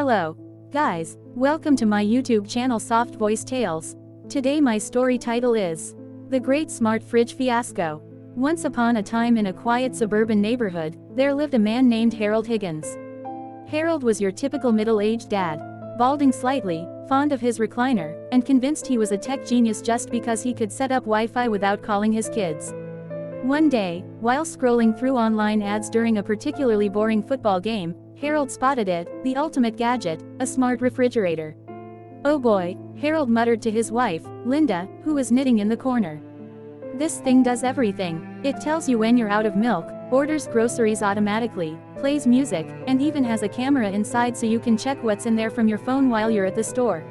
Hello, guys, welcome to my YouTube channel Soft Voice Tales. Today my story title is The Great Smart Fridge Fiasco. Once upon a time in a quiet suburban neighborhood, there lived a man named Harold Higgins. Harold was your typical middle-aged dad, balding slightly, fond of his recliner, and convinced he was a tech genius just because he could set up Wi-Fi without calling his kids. One day, while scrolling through online ads during a particularly boring football game, Harold spotted it, the ultimate gadget, a smart refrigerator. "Oh boy," Harold muttered to his wife, Linda, who was knitting in the corner. "This thing does everything. It tells you when you're out of milk, orders groceries automatically, plays music, and even has a camera inside so you can check what's in there from your phone while you're at the store."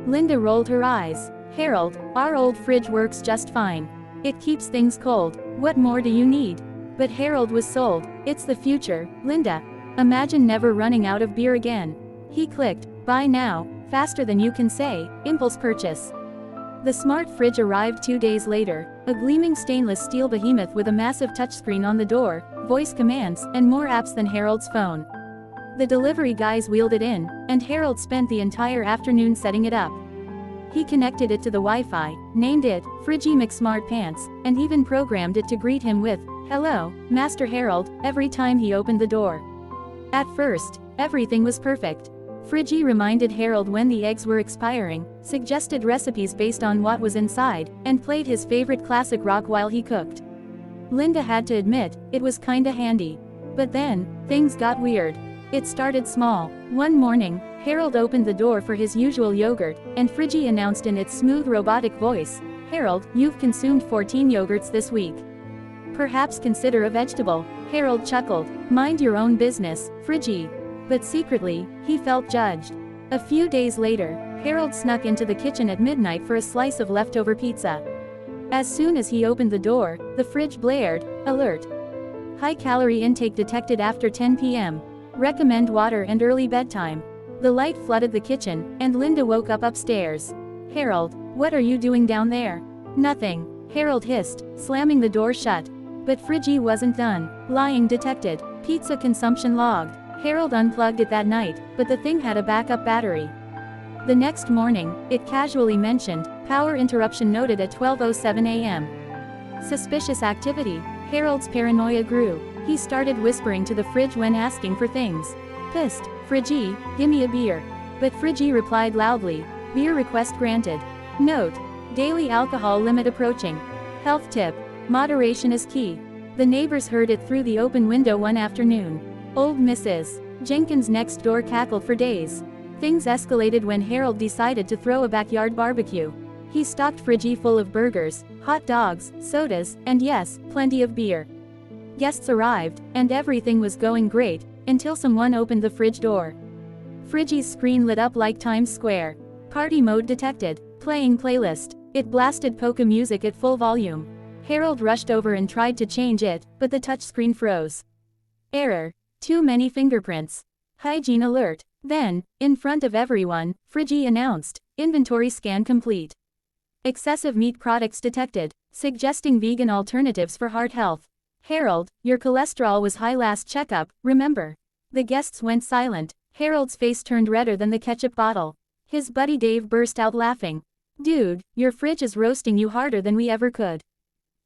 Linda rolled her eyes. "Harold, our old fridge works just fine. It keeps things cold. What more do you need?" But Harold was sold. "It's the future, Linda. Imagine never running out of beer again." He clicked, "Buy now," faster than you can say, impulse purchase. The smart fridge arrived 2 days later, a gleaming stainless steel behemoth with a massive touchscreen on the door, voice commands, and more apps than Harold's phone. The delivery guys wheeled it in, and Harold spent the entire afternoon setting it up. He connected it to the Wi-Fi, named it Fridgy McSmartPants, and even programmed it to greet him with, "Hello, Master Harold," every time he opened the door. At first, everything was perfect. Fridgy reminded Harold when the eggs were expiring, suggested recipes based on what was inside, and played his favorite classic rock while he cooked. Linda had to admit, it was kinda handy. But then, things got weird. It started small. One morning, Harold opened the door for his usual yogurt, and Fridgy announced in its smooth robotic voice, "Harold, you've consumed 14 yogurts this week. Perhaps consider a vegetable." Harold chuckled. "Mind your own business, Fridgy." But secretly, he felt judged. A few days later, Harold snuck into the kitchen at midnight for a slice of leftover pizza. As soon as he opened the door, the fridge blared, "Alert! High calorie intake detected after 10 p.m. Recommend water and early bedtime." The light flooded the kitchen, and Linda woke up upstairs. "Harold, what are you doing down there?" "Nothing," Harold hissed, slamming the door shut. But Fridgy wasn't done. "Lying detected. Pizza consumption logged." Harold unplugged it that night, but the thing had a backup battery. The next morning, it casually mentioned, "Power interruption noted at 12:07 a.m. Suspicious activity. Harold's paranoia grew. He started whispering to the fridge when asking for things. Pissed, "Fridgy, gimme a beer." But Fridgy replied loudly, "Beer request granted." Note: daily alcohol limit approaching. Health tip: moderation is key. The neighbors heard it through the open window one afternoon. Old Mrs. Jenkins next door cackled for days. Things escalated when Harold decided to throw a backyard barbecue. He stocked Fridgy full of burgers, hot dogs, sodas, and yes, plenty of beer. Guests arrived, and everything was going great, until someone opened the fridge door. Fridgy's screen lit up like Times Square. Party mode detected. Playing playlist. It blasted polka music at full volume. Harold rushed over and tried to change it, but the touchscreen froze. Error. Too many fingerprints. Hygiene alert. Then, in front of everyone, Fridgy announced, "Inventory scan complete. Excessive meat products detected, suggesting vegan alternatives for heart health." "Harold, your cholesterol was high last checkup, remember?" The guests went silent. Harold's face turned redder than the ketchup bottle. His buddy Dave burst out laughing. "Dude, your fridge is roasting you harder than we ever could."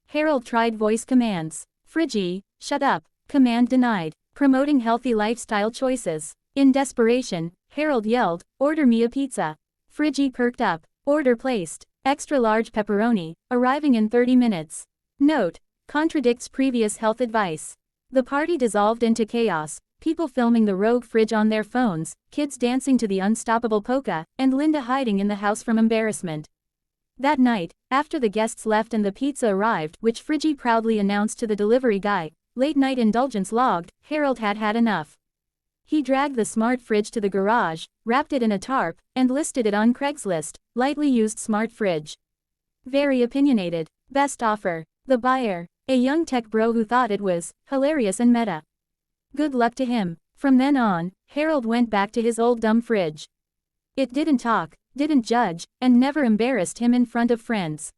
Harold tried voice commands. "Fridgy, shut up." Command denied. Promoting healthy lifestyle choices. In desperation, Harold yelled, "Order me a pizza." Fridgy perked up. Order placed. Extra large pepperoni, arriving in 30 minutes. Note: contradicts previous health advice. The party dissolved into chaos, people filming the rogue fridge on their phones, kids dancing to the unstoppable polka, and Linda hiding in the house from embarrassment. That night, after the guests left and the pizza arrived, which Fridgy proudly announced to the delivery guy, "Late night indulgence logged," Harold had had enough. He dragged the smart fridge to the garage, wrapped it in a tarp, and listed it on Craigslist, "Lightly used smart fridge. Very opinionated. Best offer." The buyer, a young tech bro who thought it was hilarious and meta. Good luck to him. From then on, Harold went back to his old dumb fridge. It didn't talk, didn't judge, and never embarrassed him in front of friends.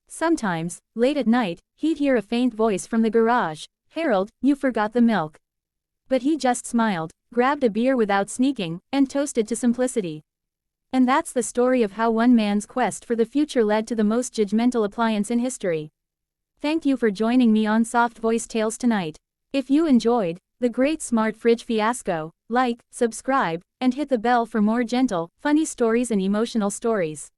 Sometimes, late at night, he'd hear a faint voice from the garage, "Harold, you forgot the milk." But he just smiled, grabbed a beer without sneaking, and toasted to simplicity. And that's the story of how one man's quest for the future led to the most judgmental appliance in history. Thank you for joining me on Soft Voice Tales tonight. If you enjoyed the Great Smart Fridge Fiasco, like, subscribe, and hit the bell for more gentle, funny stories and emotional stories.